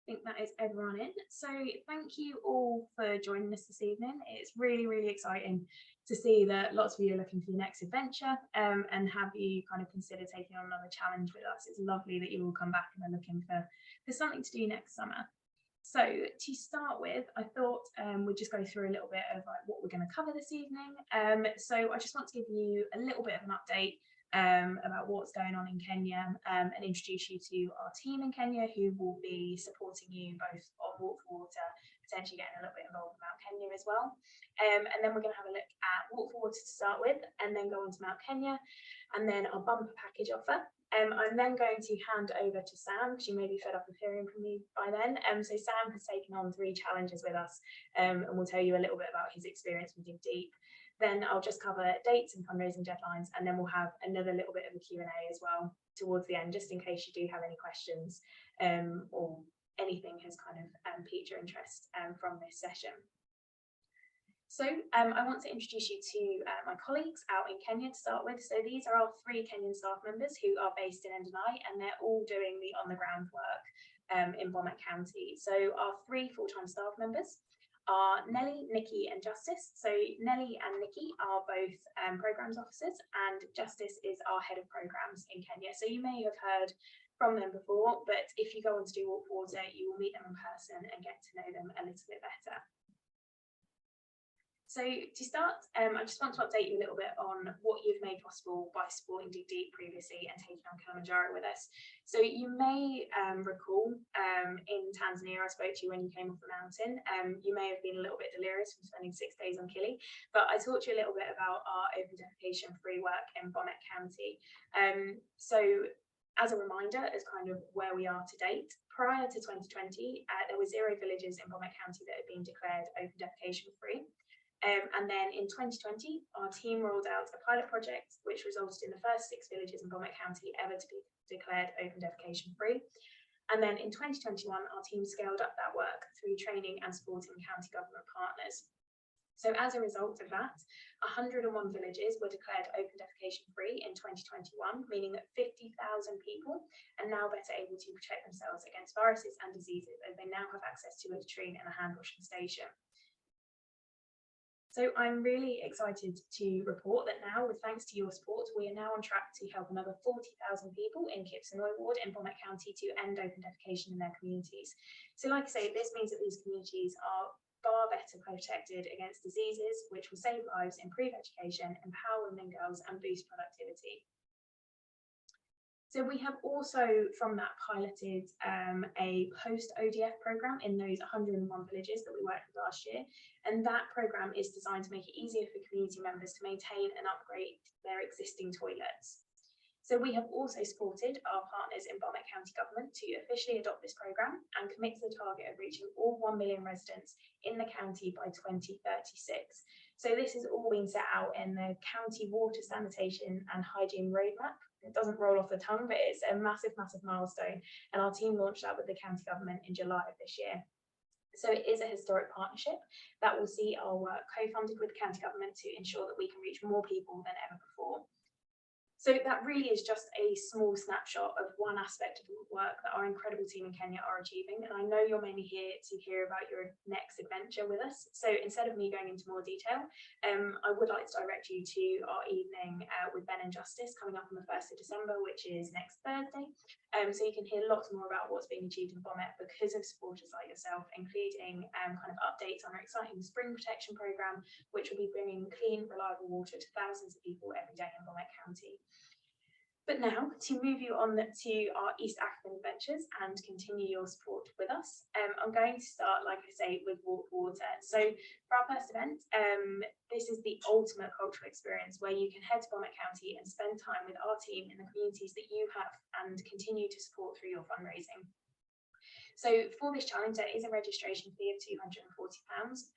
think that is everyone in. So thank you all for joining us this evening. It's really, really exciting to see that lots of you are looking for your next adventure and have you kind of consider taking on another challenge with us. It's lovely that you all come back and are looking for something to do next summer. So to start with, I thought we'd just go through a little bit of like what we're going to cover this evening. So I just want to give you a little bit of an update about what's going on in Kenya and introduce you to our team in Kenya who will be supporting you both on Walk for Water, potentially getting a little bit involved in Mount Kenya as well. And then we're going to have a look at Walk for Water to start with, and then go on to Mount Kenya, and then our bumper package offer. I'm then going to hand over to Sam, because you may be fed up of hearing from me by then. So Sam has taken on 3 challenges with us and will tell you a little bit about his experience with Dig Deep. Then I'll just cover dates and fundraising deadlines, and then we'll have another little bit of a Q&A as well towards the end, just in case you do have any questions or anything has kind of piqued your interest from this session. So I want to introduce you to my colleagues out in Kenya to start with. So these are our 3 Kenyan staff members who are based in Endonai, and they're all doing the on-the-ground work in Bomet County. So our 3 full-time staff members are Nelly, Nikki and Justice. So Nelly and Nikki are both programs officers, and Justice is our head of programs in Kenya. So you may have heard from them before, but if you go on to do Walk for Water, you will meet them in person and get to know them a little bit better. So to start, I just want to update you a little bit on what you've made possible by supporting Dig Deep previously and taking on Kilimanjaro with us. So you may recall in Tanzania, I spoke to you when you came off the mountain. You may have been a little bit delirious from spending 6 days on Kili, but I talked to you a little bit about our open defecation free work in Bomet County. So as a reminder, as kind of where we are to date, prior to 2020, there were 0 villages in Bomet County that had been declared open defecation free. And then in 2020, our team rolled out a pilot project, which resulted in the first 6 villages in Bomet County ever to be declared open defecation free. And then in 2021, our team scaled up that work through training and supporting county government partners. So as a result of that, 101 villages were declared open defecation free in 2021, meaning that 50,000 people are now better able to protect themselves against viruses and diseases, as they now have access to a latrine and a hand washing station. So I'm really excited to report that now, with thanks to your support, we are now on track to help another 40,000 people in Kipsenoy ward in Bomet County to end open defecation in their communities. So like I say, this means that these communities are far better protected against diseases, which will save lives, improve education, empower women and girls, and boost productivity. So we have also, from that, piloted a post-ODF programme in those 101 villages that we worked with last year. And that programme is designed to make it easier for community members to maintain and upgrade their existing toilets. So we have also supported our partners in Bomet County Government to officially adopt this programme and commit to the target of reaching all 1 million residents in the county by 2036. So this has all been set out in the County Water Sanitation and Hygiene Roadmap. It doesn't roll off the tongue, but it's a massive, massive milestone. And our team launched that with the county government in July of this year. So it is a historic partnership that will see our work co-funded with the county government to ensure that we can reach more people than ever before. So that really is just a small snapshot of one aspect of the work that our incredible team in Kenya are achieving. And I know you're mainly here to hear about your next adventure with us. So instead of me going into more detail, I would like to direct you to our evening with Ben and Justice coming up on the 1st of December, which is next Thursday. So you can hear lots more about what's being achieved in Bomet because of supporters like yourself, including kind of updates on our exciting spring protection programme, which will be bringing clean, reliable water to thousands of people every day in Bomet County. But now, to move you on to our East African adventures and continue your support with us, I'm going to start, like I say, with Walk for Water. So for our first event, this is the ultimate cultural experience where you can head to Bomet County and spend time with our team in the communities that you have and continue to support through your fundraising. So for this challenge, there is a registration fee of £240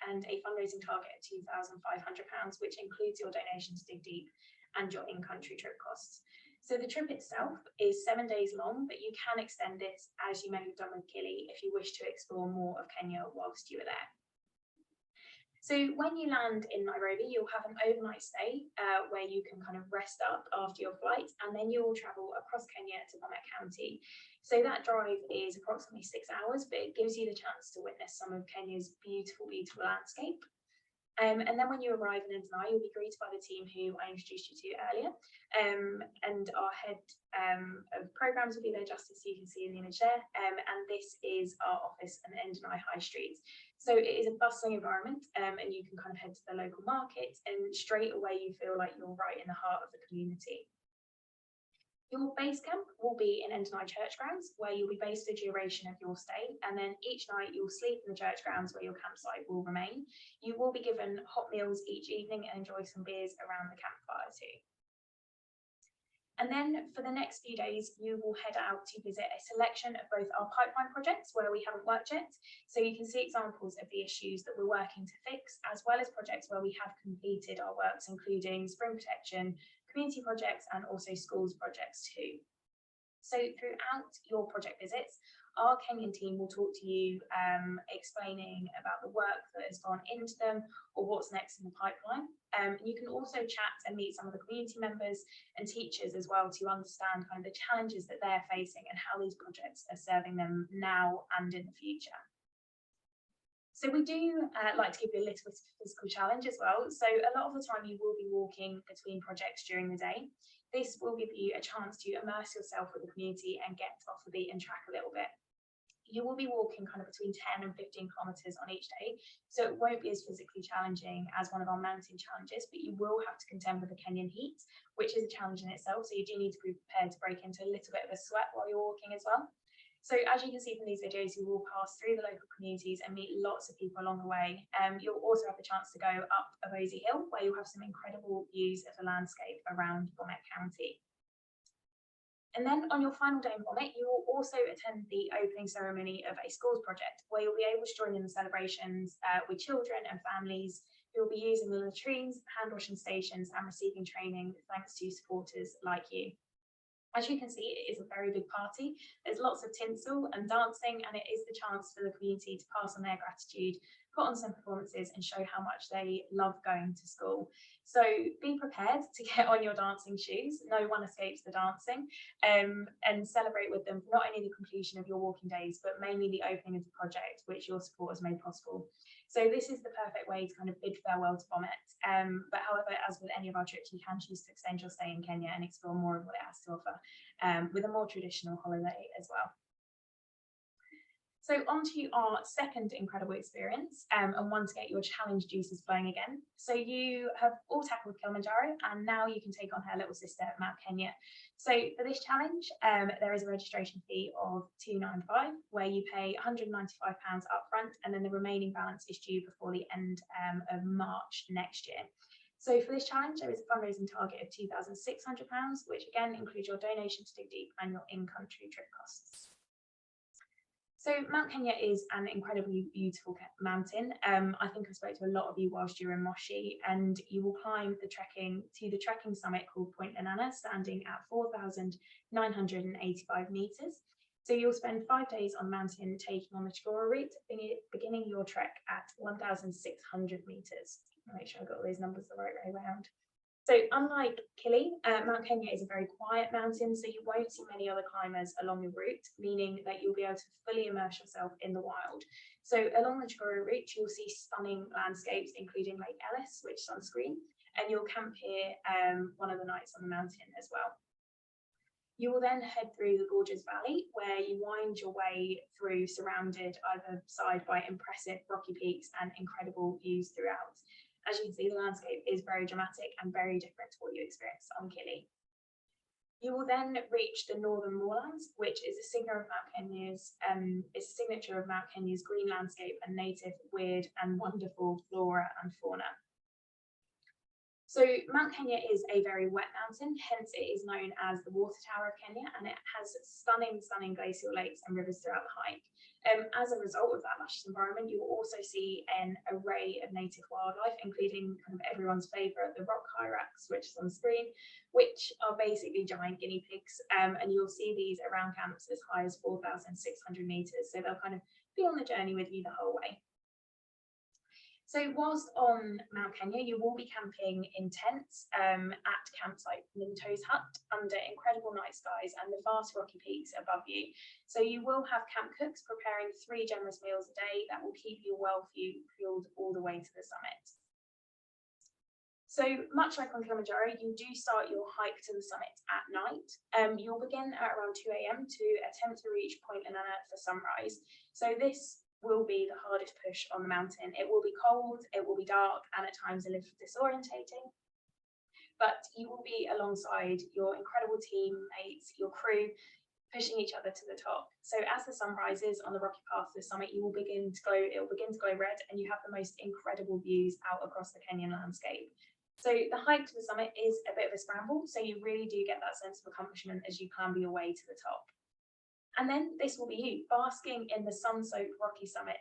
and a fundraising target of £2,500, which includes your donation to Dig Deep and your in-country trip costs. So the trip itself is 7 days long, but you can extend this, as you may have done with Kili, if you wish to explore more of Kenya whilst you are there. So when you land in Nairobi, you'll have an overnight stay where you can kind of rest up after your flight, and then you will travel across Kenya to Bomet County. So that drive is approximately 6 hours, but it gives you the chance to witness some of Kenya's beautiful, beautiful landscape. And then when you arrive in Endonai, you'll be greeted by the team who I introduced you to earlier. And our head of programs will be there just as you can see in the image there. And this is our office in Endonai High Street. So it is a bustling environment, and you can kind of head to the local market, and straight away you feel like you're right in the heart of the community. Your base camp will be in Endonai Church grounds, where you'll be based for the duration of your stay, and then each night you'll sleep in the church grounds where your campsite will remain. You will be given hot meals each evening and enjoy some beers around the campfire too. And then for the next few days, you will head out to visit a selection of both our pipeline projects where we haven't worked yet. So you can see examples of the issues that we're working to fix, as well as projects where we have completed our works, including spring protection, community projects, and also schools projects too. So throughout your project visits, our Kenyan team will talk to you explaining about the work that has gone into them or what's next in the pipeline. You can also chat and meet some of the community members and teachers as well to understand kind of the challenges that they're facing and how these projects are serving them now and in the future. So we do like to give you a little bit of a physical challenge as well. So a lot of the time you will be walking between projects during the day. This will give you a chance to immerse yourself with the community and get off the beaten track a little bit. You will be walking kind of between 10 and 15 kilometres on each day, so it won't be as physically challenging as one of our mountain challenges, but you will have to contend with the Kenyan heat, which is a challenge in itself, so you do need to be prepared to break into a little bit of a sweat while you're walking as well. So as you can see from these videos, you will pass through the local communities and meet lots of people along the way. You'll also have the chance to go up a Bosie Hill, where you'll have some incredible views of the landscape around Bomet County. And then on your final day in Bomet, you will also attend the opening ceremony of a schools project, where you'll be able to join in the celebrations with children and families who will be using the latrines, hand washing stations, and receiving training thanks to supporters like you. As you can see, it is a very big party. There's lots of tinsel and dancing, and it is the chance for the community to pass on their gratitude, put on some performances, and show how much they love going to school. So be prepared to get on your dancing shoes. No one escapes the dancing, and celebrate with them not only the completion of your walking days, but mainly the opening of the project, which your support has made possible. So this is the perfect way to kind of bid farewell to Bomet. But however, as with any of our trips, you can choose to extend your stay in Kenya and explore more of what it has to offer with a more traditional holiday as well. So on to our second incredible experience, and one to get your challenge juices flowing again. So you have all tackled Kilimanjaro, and now you can take on her little sister, Mount Kenya. So for this challenge, there is a registration fee of $295, where you pay £195 upfront, and then the remaining balance is due before the end of March next year. So for this challenge, there is a fundraising target of £2,600, which again includes your donation to Dig Deep and your in-country trip costs. So Mount Kenya is an incredibly beautiful mountain. I think I spoke to a lot of you whilst you were in Moshi, and you will climb the trekking summit called Point Lenana, standing at 4,985 metres. So you'll spend 5 days on the mountain taking on the Chagora route, beginning your trek at 1,600 metres. Make sure I got all these numbers the right way around. So unlike Kili, Mount Kenya is a very quiet mountain, so you won't see many other climbers along the route, meaning that you'll be able to fully immerse yourself in the wild. So along the Chagora route, you'll see stunning landscapes, including Lake Ellis, which is on screen, and you'll camp here one of the nights on the mountain as well. You will then head through the Gorges Valley, where you wind your way through, surrounded either side by impressive rocky peaks and incredible views throughout. As you can see, the landscape is very dramatic and very different to what you experienced on Kili. You will then reach the northern moorlands, which is a signature of Mount Kenya's green landscape and native, weird and wonderful flora and fauna. So Mount Kenya is a very wet mountain, hence it is known as the water tower of Kenya, and it has stunning, stunning glacial lakes and rivers throughout the hike. As a result of that luscious environment, you will also see an array of native wildlife, including kind of everyone's favourite, the rock hyrax, which is on screen, which are basically giant guinea pigs, and you'll see these around camps as high as 4,600 metres, so they'll kind of be on the journey with you the whole way. So whilst on Mount Kenya, you will be camping in tents at campsite Minto's Hut under incredible night skies and the vast rocky peaks above you. So you will have camp cooks preparing 3 generous meals a day that will keep you well fueled all the way to the summit. So much like on Kilimanjaro, you do start your hike to the summit at night. You'll begin at around 2 a.m. to attempt to reach Point Lenana for sunrise. So this will be the hardest push on the mountain. It will be cold, it will be dark, and at times a little disorientating. But you will be alongside your incredible teammates, your crew, pushing each other to the top. So as the sun rises on the rocky path to the summit, you will begin to glow, it will begin to glow red, and you have the most incredible views out across the Kenyan landscape. So the hike to the summit is a bit of a scramble, so you really do get that sense of accomplishment as you clamber your way to the top. And then this will be you, basking in the sun-soaked rocky summit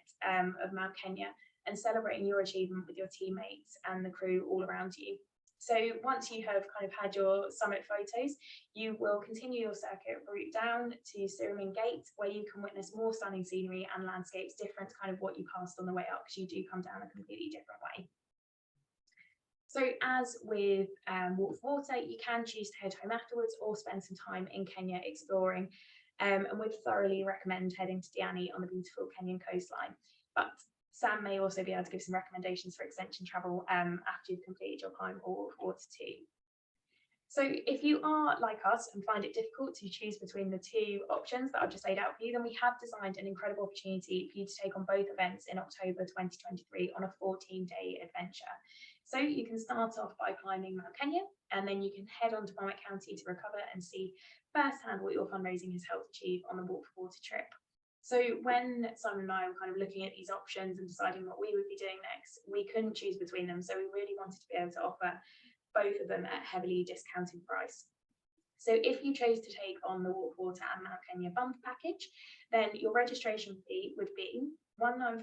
of Mount Kenya and celebrating your achievement with your teammates and the crew all around you. So once you have kind of had your summit photos, you will continue your circuit route down to Sirimin Gate, where you can witness more stunning scenery and landscapes different to kind of what you passed on the way up, because you do come down a completely different way. So as with Walk for Water, you can choose to head home afterwards or spend some time in Kenya exploring, and would thoroughly recommend heading to Diani on the beautiful Kenyan coastline. But Sam may also be able to give some recommendations for extension travel after you've completed your climb or Walk for Water too. So if you are like us and find it difficult to choose between the 2 options that I've just laid out for you, then we have designed an incredible opportunity for you to take on both events in October 2023 on a 14-day adventure. So you can start off by climbing Mount Kenya, and then you can head on to Bomet County to recover and see firsthand what your fundraising has helped achieve on the Walk for Water trip. So when Simon and I were kind of looking at these options and deciding what we would be doing next, we couldn't choose between them. So we really wanted to be able to offer both of them at heavily discounted price. So if you chose to take on the Walk for Water and Mount Kenya bumper package, then your registration fee would be $195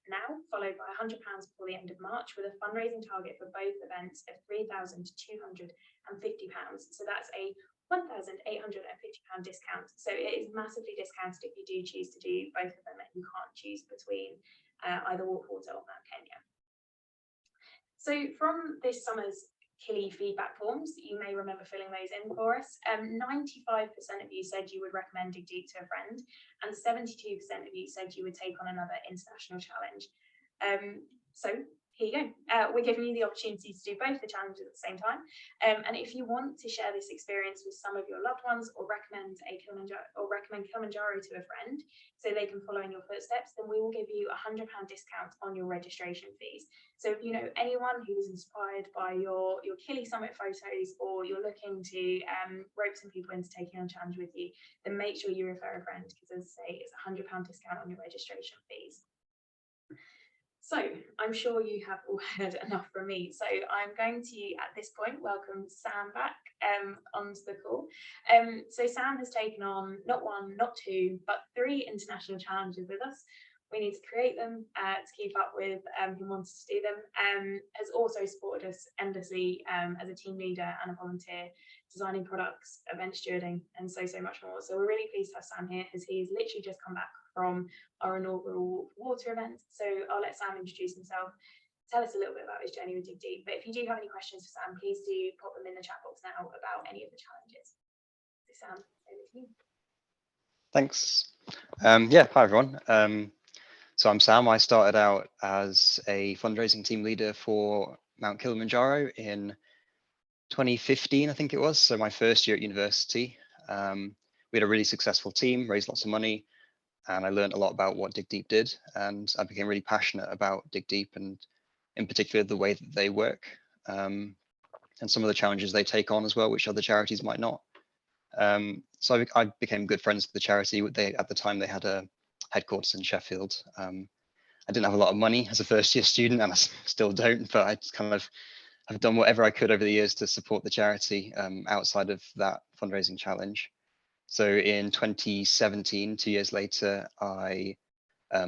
now, followed by £100 before the end of March, with a fundraising target for both events of £3,250. So that's a £1,850 discount. So it is massively discounted if you do choose to do both of them and you can't choose between either Walk for Water or Mount Kenya. So from this summer's Killy feedback forms, you may remember filling those in for us. 95% of you said you would recommend Dig Deep to a friend, and 72% of you said you would take on another international challenge. So here you go. We're giving you the opportunity to do both the challenges at the same time. And if you want to share this experience with some of your loved ones, or recommend Kilimanjaro to a friend so they can follow in your footsteps, then we will give you a £100 discount on your registration fees. So if you know anyone who was inspired by your Kili Summit photos, or you're looking to rope some people into taking on a challenge with you, then make sure you refer a friend, because as I say, it's a £100 discount on your registration fees. So I'm sure you have all heard enough from me. So I'm going to, at this point, welcome Sam back onto the call. So Sam has taken on not 1, not 2, but 3 international challenges with us. We need to create them to keep up with who wants to do them. Has also supported us endlessly as a team leader and a volunteer, designing products, event stewarding, and so much more. So we're really pleased to have Sam here, as he's literally just come back from our inaugural water event. So I'll let Sam introduce himself, tell us a little bit about his journey with Dig Deep. But if you do have any questions for Sam, please do pop them in the chat box now about any of the challenges. So Sam, over to you. Thanks. Yeah, hi everyone. So I'm Sam. I started out as a fundraising team leader for Mount Kilimanjaro in 2015, I think it was. So my first year at university. We had a really successful team, raised lots of money, and I learned a lot about what Dig Deep did. And I became really passionate about Dig Deep, and in particular, the way that they work, and some of the challenges they take on as well, which other charities might not. So I became good friends with the charity. At the time, they had a headquarters in Sheffield. I didn't have a lot of money as a first year student, and I still don't, but I just kind of have done whatever I could over the years to support the charity outside of that fundraising challenge. So in 2017, 2 years later, I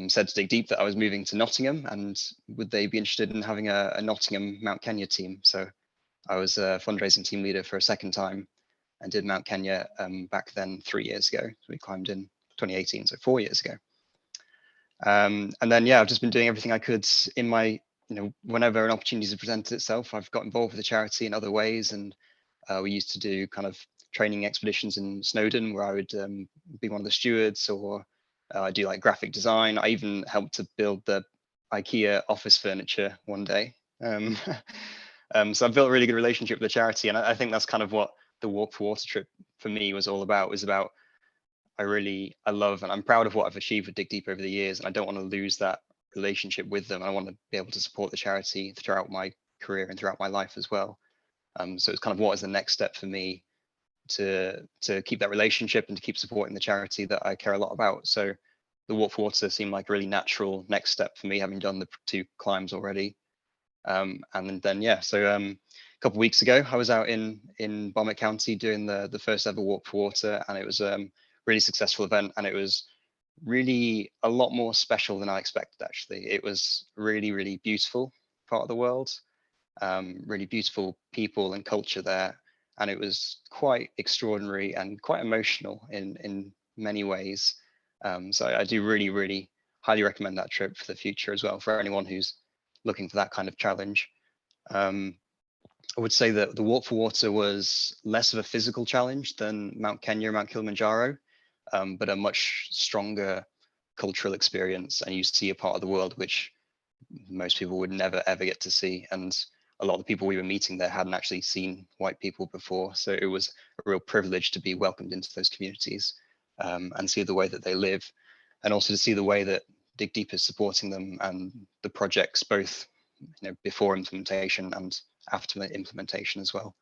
said to Dig Deep that I was moving to Nottingham, and would they be interested in having a Nottingham Mount Kenya team? So I was a fundraising team leader for a second time and did Mount Kenya back then 3 years ago. So we climbed in 2018, so 4 years ago. And then, yeah, I've just been doing everything I could in my whenever an opportunity has presented itself, I've got involved with the charity in other ways. And we used to do kind of training expeditions in Snowdon, where I would be one of the stewards, or I do like graphic design. I even helped to build the IKEA office furniture one day. So I've built a really good relationship with the charity, and I think that's kind of what the Walk for Water trip for me was all about. Was about I love and I'm proud of what I've achieved with Dig Deep over the years, and I don't want to lose that relationship with them. I want to be able to support the charity throughout my career and throughout my life as well. So it's kind of what is the next step for me to keep that relationship and to keep supporting the charity that I care a lot about. So the Walk for Water seemed like a really natural next step for me, having done the 2 climbs already. And then a couple of weeks ago, I was out in Bomet County doing the first ever Walk for Water, and it was a really successful event, and it was really a lot more special than I expected. Actually, it was really, really beautiful part of the world, really beautiful people and culture there, and it was quite extraordinary and quite emotional in many ways. So I do really, really highly recommend that trip for the future as well, for anyone who's looking for that kind of challenge. I would say that the Walk for Water was less of a physical challenge than Mount Kenya, Mount Kilimanjaro, but a much stronger cultural experience. And you see a part of the world which most people would never ever get to see. And a lot of the people we were meeting there hadn't actually seen white people before. So it was a real privilege to be welcomed into those communities and see the way that they live, and also to see the way that Dig Deep is supporting them and the projects, both before implementation and after implementation as well.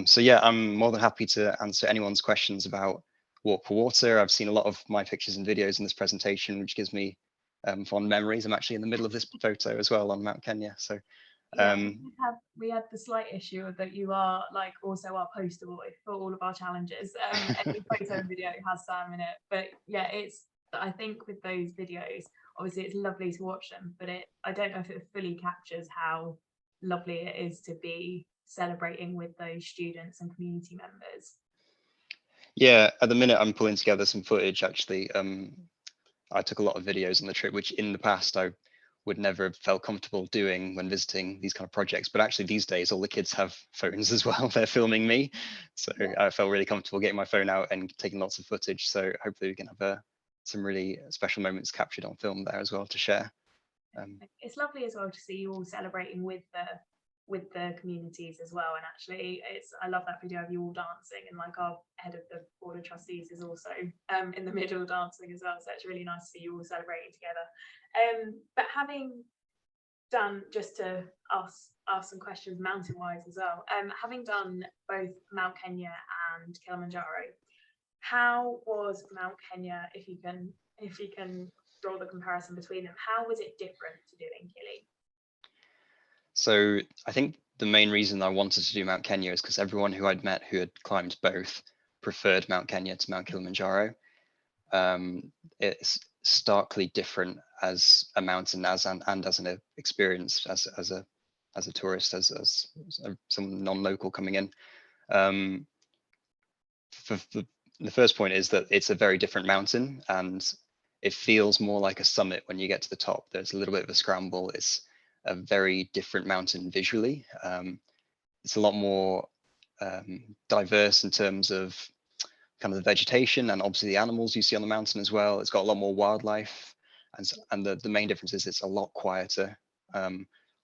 So yeah, I'm more than happy to answer anyone's questions about Walk for Water. I've seen a lot of my pictures and videos in this presentation, which gives me fond memories. I'm actually in the middle of this photo as well on Mount Kenya. So we had the slight issue that you are like also our poster boy for all of our challenges. Every photo and video has Sam in it, but yeah, I think with those videos, obviously it's lovely to watch them, but I don't know if it fully captures how lovely it is to be celebrating with those students and community members. Yeah, at the minute I'm pulling together some footage actually. I took a lot of videos on the trip, which in the past I would never have felt comfortable doing when visiting these kind of projects. But actually these days, all the kids have phones as well. They're filming me. So yeah. I felt really comfortable getting my phone out and taking lots of footage. So hopefully we can have some really special moments captured on film there as well to share. It's lovely as well to see you all celebrating with the communities as well. And actually I love that video of you all dancing, and like our head of the board of trustees is also in the middle dancing as well, so it's really nice to see you all celebrating together. But having done, just to ask some questions mountain wise as well, having done both Mount Kenya and Kilimanjaro, how was Mount Kenya, if you can draw the comparison between them, how was it different to doing Kili? So I think the main reason I wanted to do Mount Kenya is because everyone who I'd met who had climbed both preferred Mount Kenya to Mount Kilimanjaro. It's starkly different as a mountain and as an experience as a tourist, as some non-local coming in. For the first point is that it's a very different mountain, and it feels more like a summit when you get to the top. There's a little bit of a scramble. It's a very different mountain visually. It's a lot more diverse in terms of kind of the vegetation and obviously the animals you see on the mountain as well. It's got a lot more wildlife, and the main difference is it's a lot quieter. I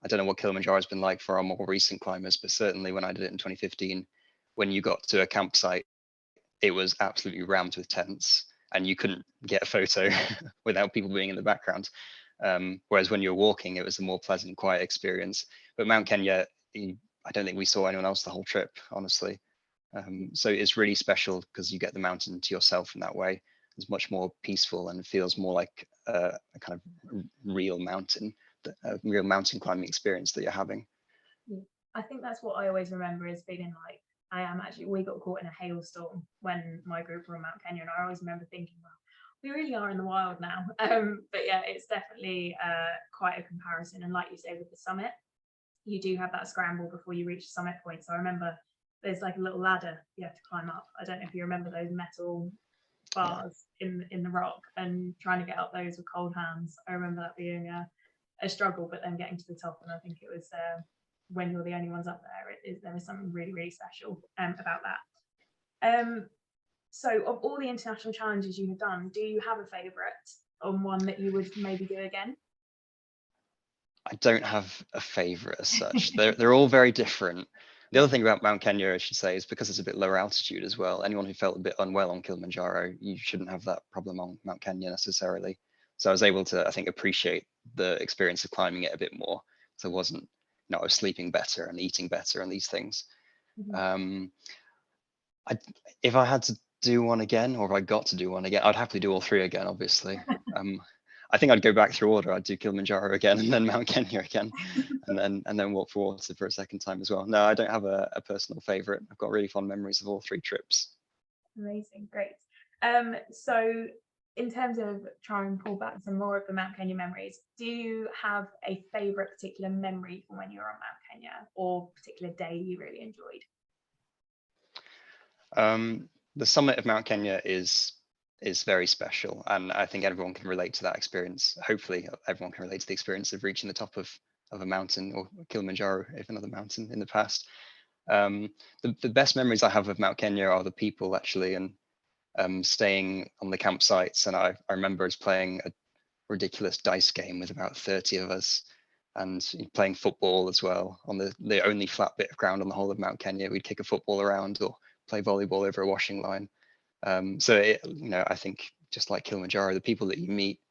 don't know what Kilimanjaro has been like for our more recent climbers, but certainly when I did it in 2015, when you got to a campsite, it was absolutely rammed with tents, and you couldn't get a photo without people being in the background. Whereas when you're walking, it was a more pleasant, quiet experience. But Mount Kenya, I don't think we saw anyone else the whole trip, honestly. So it's really special because you get the mountain to yourself in that way. It's much more peaceful and feels more like a kind of real mountain climbing experience that you're having. I think that's what I always remember is feeling like we got caught in a hailstorm when my group were on Mount Kenya, and I always remember thinking, well, we really are in the wild now. But yeah, it's definitely quite a comparison. And like you say, with the summit, you do have that scramble before you reach the summit point. So I remember there's like a little ladder you have to climb up. I don't know if you remember those metal bars in the rock and trying to get up those with cold hands. I remember that being a struggle, but then getting to the top, and I think it was when you're the only ones up there, there is something really, really special about that. So of all the international challenges you have done, do you have a favourite, or one that you would maybe do again? I don't have a favourite as such. They're all very different. The other thing about Mount Kenya, I should say, is because it's a bit lower altitude as well. Anyone who felt a bit unwell on Kilimanjaro, you shouldn't have that problem on Mount Kenya necessarily. So I was able to, I think, appreciate the experience of climbing it a bit more. So I wasn't, I was sleeping better and eating better and these things. Mm-hmm. If I had to do one again, or if I got to do one again, I'd happily do all three again, obviously. I think I'd go back through order. I'd do Kilimanjaro again, and then Mount Kenya again, and then Walk for Water for a second time as well. No, I don't have a personal favorite. I've got really fond memories of all three trips. Amazing, great. So in terms of trying and pull back some more of the Mount Kenya memories, do you have a favorite particular memory from when you were on Mount Kenya, or particular day you really enjoyed? The summit of Mount Kenya is very special, and I think everyone can relate to that experience. Hopefully everyone can relate to the experience of reaching the top of a mountain, or Kilimanjaro, if another mountain in the past. The best memories I have of Mount Kenya are the people, actually, and staying on the campsites. And I remember us playing a ridiculous dice game with about 30 of us, and playing football as well on the only flat bit of ground on the whole of Mount Kenya. We'd kick a football around or play volleyball over a washing line. So I think, just like Kilimanjaro, the people that you meet,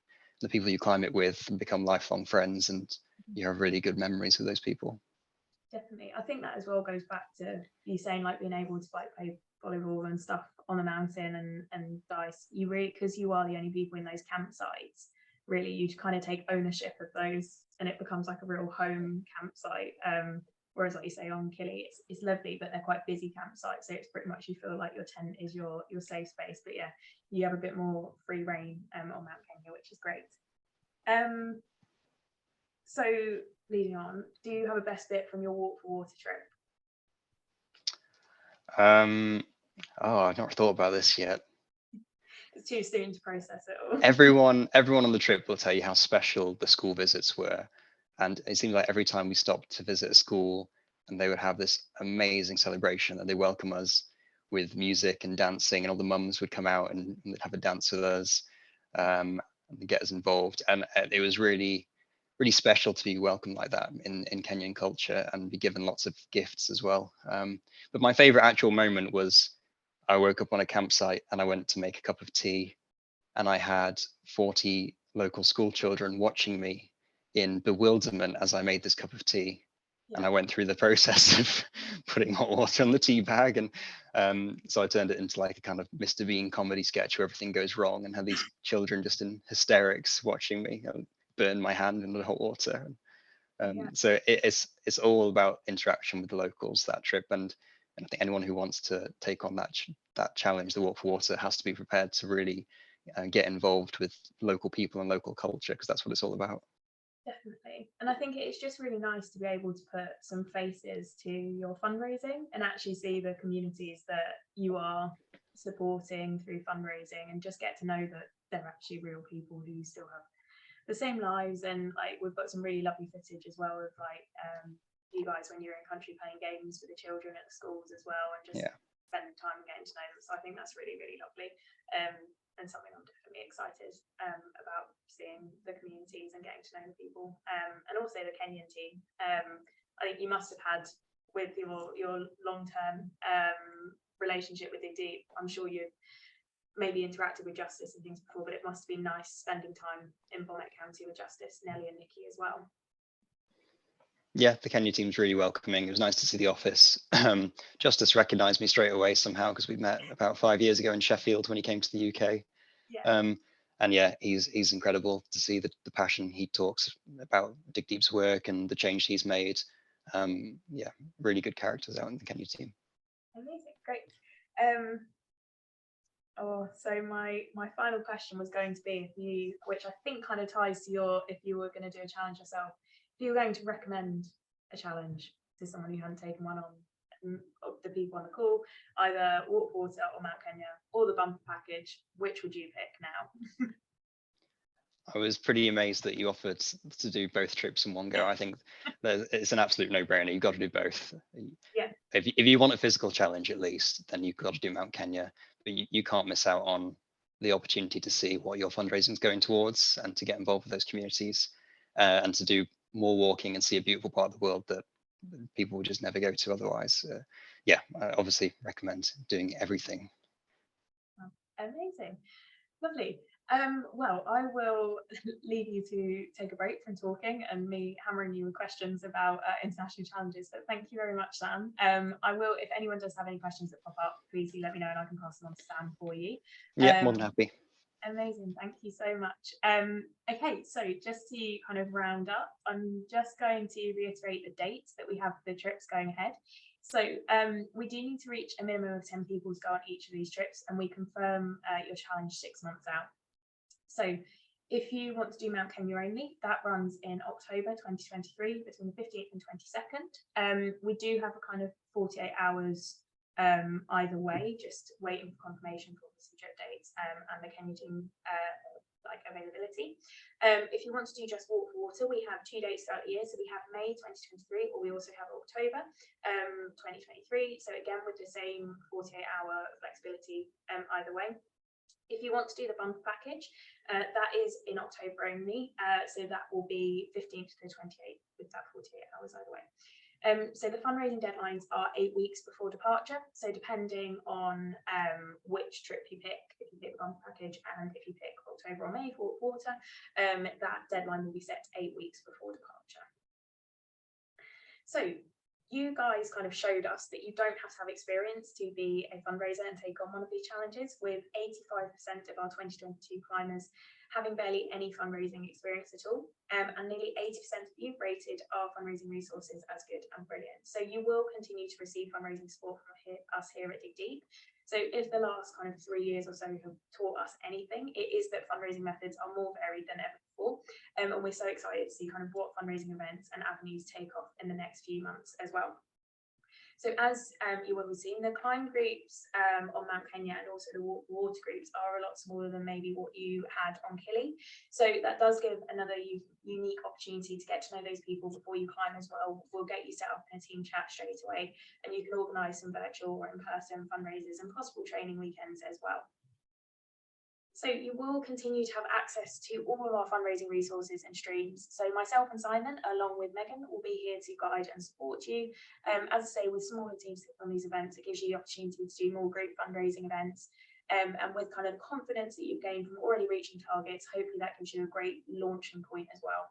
the people you climb it with, become lifelong friends, and you have really good memories with those people. Definitely, I think that as well goes back to you saying, like, being able to like play volleyball and stuff on the mountain and dice. You really, because you are the only people in those campsites, really you kind of take ownership of those, and it becomes like a real home campsite. Whereas, like you say, on Kili, it's lovely, but they're quite busy campsites, so it's pretty much, you feel like your tent is your safe space. But yeah, you have a bit more free reign on Mount Kenya, which is great. So leading on, do you have a best bit from your Walk for Water trip? I've not thought about this yet. It's too soon to process it all. Everyone on the trip will tell you how special the school visits were. And it seemed like every time we stopped to visit a school, and they would have this amazing celebration, and they welcome us with music and dancing, and all the mums would come out and have a dance with us, and get us involved. And it was really, really special to be welcomed like that in Kenyan culture, and be given lots of gifts as well. But my favorite actual moment was, I woke up on a campsite and I went to make a cup of tea, and I had 40 local school children watching me in bewilderment as I made this cup of tea. Yeah. And I went through the process of putting hot water on the tea bag. And so I turned it into like a kind of Mr. Bean comedy sketch where everything goes wrong, and had these children just in hysterics watching me burn my hand in the hot water. So it's all about interaction with the locals, that trip. And I think anyone who wants to take on that challenge, the Walk for Water, has to be prepared to really get involved with local people and local culture, because that's what it's all about. Definitely. And I think it's just really nice to be able to put some faces to your fundraising and actually see the communities that you are supporting through fundraising, and just get to know that they're actually real people who still have the same lives. And like, we've got some really lovely footage as well of like you guys when you're in country playing games with the children at the schools as well, and just spending time getting to know them. So I think that's really, really lovely. And something I'm definitely excited about, seeing the communities and getting to know the people, and also the Kenyan team. I think you must have had, with your long-term relationship with Igdeep, I'm sure you've maybe interacted with Justice and things before, but it must have been nice spending time in Bomet County with Justice, Nelly and Nikki as well. Yeah, the Kenya team's really welcoming. It was nice to see the office. Justice recognised me straight away somehow, because we met about 5 years ago in Sheffield when he came to the UK. Yeah. And yeah, he's incredible to see the passion he talks about Igdeep's work and the change he's made. Yeah, really good characters out in the Kenya team. Amazing, great. So my final question was going to be, which I think kind of ties to if you were going to do a challenge yourself, if you were going to recommend a challenge to someone who hadn't taken one on, of the people on the call, either Walk for Water or Mount Kenya or the bumper package, which would you pick now? I was pretty amazed that you offered to do both trips in one go. I think that it's an absolute no-brainer. You've got to do both. Yeah. If you want a physical challenge, at least, then you've got to do Mount Kenya. But you can't miss out on the opportunity to see what your fundraising is going towards and to get involved with those communities and to do more walking and see a beautiful part of the world that people would just never go to otherwise. Yeah, I obviously recommend doing everything. Amazing. Lovely. Well, I will leave you to take a break from talking and me hammering you with questions about international challenges. But thank you very much, Sam. I will, if anyone does have any questions that pop up, please do let me know and I can pass them on to Sam for you. Yeah, more than happy. Amazing, thank you so much. Okay, so just to kind of round up, I'm just going to reiterate the dates that we have for the trips going ahead. So we do need to reach a minimum of 10 people to go on each of these trips, and we confirm your challenge 6 months out. So if you want to do Mount Kenya only, that runs in October 2023 between the 15th and 22nd. We do have a kind of 48 hours either way, just waiting for confirmation for the trip dates and the Kenya team like availability. If you want to do just walk for water, we have 2 dates throughout the year. So we have May 2023, or we also have October 2023. So again, with the same 48-hour flexibility either way. If you want to do the bumper package, that is in October only. So that will be 15th to the 28th with that 48 hours either way. So the fundraising deadlines are 8 weeks before departure. So depending on which trip you pick, if you pick the bumper package and if you pick October or May for water, that deadline will be set 8 weeks before departure. So you guys kind of showed us that you don't have to have experience to be a fundraiser and take on one of these challenges, with 85% of our 2022 climbers having barely any fundraising experience at all, and nearly 80% of you rated our fundraising resources as good and brilliant. So you will continue to receive fundraising support from us here at Dig Deep. So if the last kind of 3 years or so have taught us anything, it is that fundraising methods are more varied than ever before. And we're so excited to see kind of what fundraising events and avenues take off in the next few months as well. So as you will have seen, the climb groups on Mount Kenya and also the water groups are a lot smaller than maybe what you had on Kili. So that does give another unique opportunity to get to know those people before you climb as well. We'll get you set up in a team chat straight away, and you can organise some virtual or in-person fundraisers and possible training weekends as well. So you will continue to have access to all of our fundraising resources and streams. So myself and Simon, along with Megan, will be here to guide and support you. As I say, with smaller teams on these events, it gives you the opportunity to do more group fundraising events. And with kind of confidence that you've gained from already reaching targets, hopefully that gives you a great launching point as well.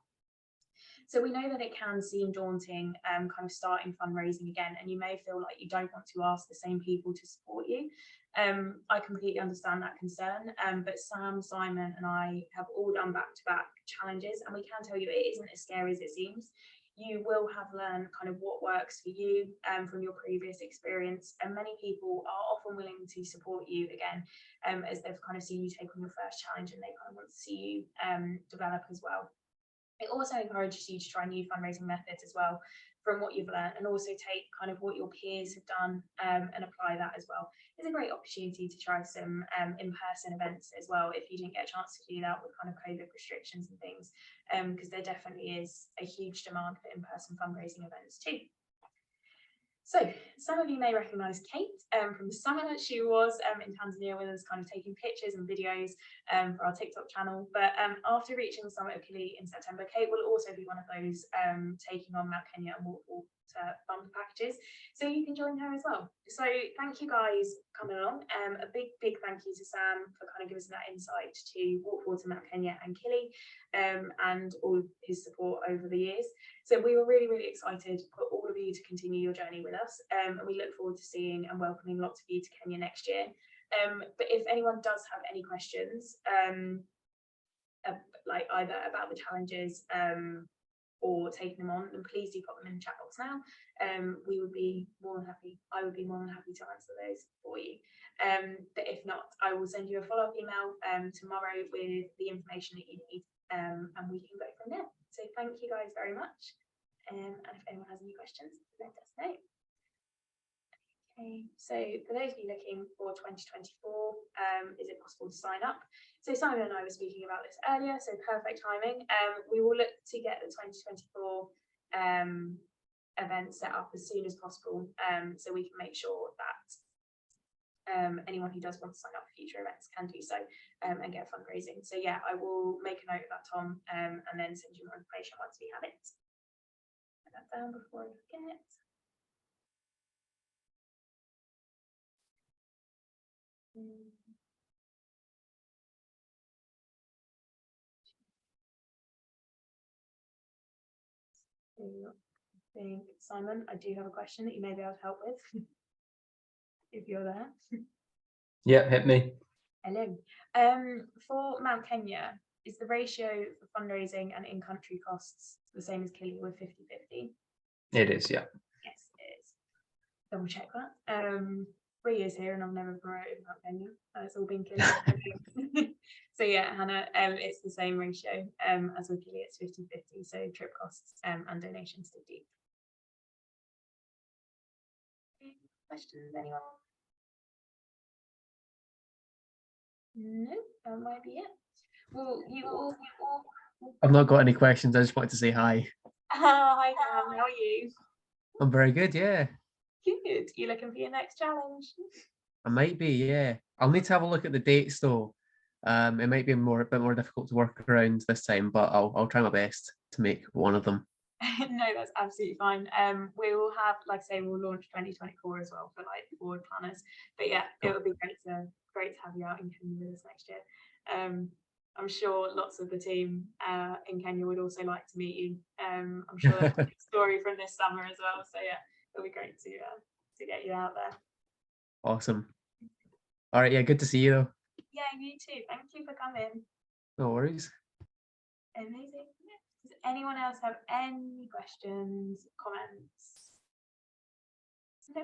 So we know that it can seem daunting kind of starting fundraising again, and you may feel like you don't want to ask the same people to support you. I completely understand that concern, but Sam, Simon and I have all done back-to-back challenges, and we can tell you it isn't as scary as it seems. You will have learned kind of what works for you from your previous experience, and many people are often willing to support you again as they've kind of seen you take on your first challenge and they kind of want to see you develop as well. It also encourages you to try new fundraising methods as well from what you've learned, and also take kind of what your peers have done and apply that as well. It's a great opportunity to try some in-person events as well if you didn't get a chance to do that with kind of COVID restrictions and things, because there definitely is a huge demand for in-person fundraising events too. So some of you may recognise Kate from the summer that she was in Tanzania with us, kind of taking pictures and videos for our TikTok channel. But after reaching the summit of Kili in September, Kate will also be one of those taking on Mount Kenya and water bumper packages. So you can join her as well. So thank you guys for coming along. A big thank you to Sam for kind of giving us that insight to walk water, Mount Kenya and Kili, and all of his support over the years. So we were really excited for all of you to continue your journey with us, and we look forward to seeing and welcoming lots of you to Kenya next year. But if anyone does have any questions, like either about the challenges or taking them on, then please do pop them in the chat box now. We would be more than happy. I would be more than happy to answer those for you. But if not, I will send you a follow-up email tomorrow with the information that you need, and we can go from there. So thank you guys very much. And if anyone has any questions, let us know. Okay. Okay, so for those of you looking for 2024, is it possible to sign up? So Simon and I were speaking about this earlier, so perfect timing. We will look to get the 2024 event set up as soon as possible, so we can make sure that anyone who does want to sign up for future events can do so and get fundraising. So yeah, I will make a note of that, Tom, and then send you more information once we have it. Put that down before I forget. I think, Simon, I do have a question that you may be able to help with if you're there. Yeah, hit me. Hello. For Mount Kenya, is the ratio for fundraising and in-country costs the same as Killy with 50-50? It is, yeah. Yes, it is. Double check that. 3 years here and I've never promoted Mount Kenya. It's all been Killy. So yeah, Hannah, it's the same ratio as with Killy. It's 50-50. So trip costs and donations to deep. Questions, anyone? No, that might be it. Well, you all. I've not got any questions. I just wanted to say hi. Hi, Cam. How are you? I'm very good, yeah. Good. You looking for your next challenge? I might be, yeah. I'll need to have a look at the dates though. It might be a bit more difficult to work around this time, but I'll try my best to make one of them. No, that's absolutely fine. We will have, like I say, we'll launch 2024 as well for like board planners. But yeah, it would be great to have you out in Kenya with us next year. I'm sure lots of the team in Kenya would also like to meet you. I'm sure they'll have a story from this summer as well. So yeah, it'll be great to get you out there. Awesome. All right, yeah, good to see you though. Yeah, you too. Thank you for coming. No worries. Amazing. Does anyone else have any questions, comments? No?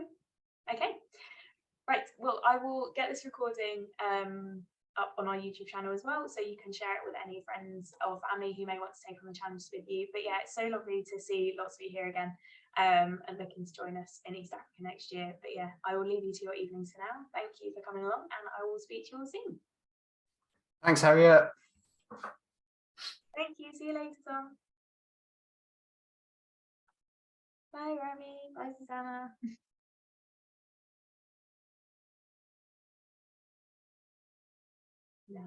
Okay. Right. Well, I will get this recording up on our YouTube channel as well, so you can share it with any friends or family who may want to take on the challenge with you. But yeah, it's so lovely to see lots of you here again and looking to join us in East Africa next year. But yeah, I will leave you to your evenings for now. Thank you for coming along, and I will speak to you all soon. Thanks, Harriet. Thank you. See you later, Tom. Bye, Remy. Bye, Susanna. Yeah.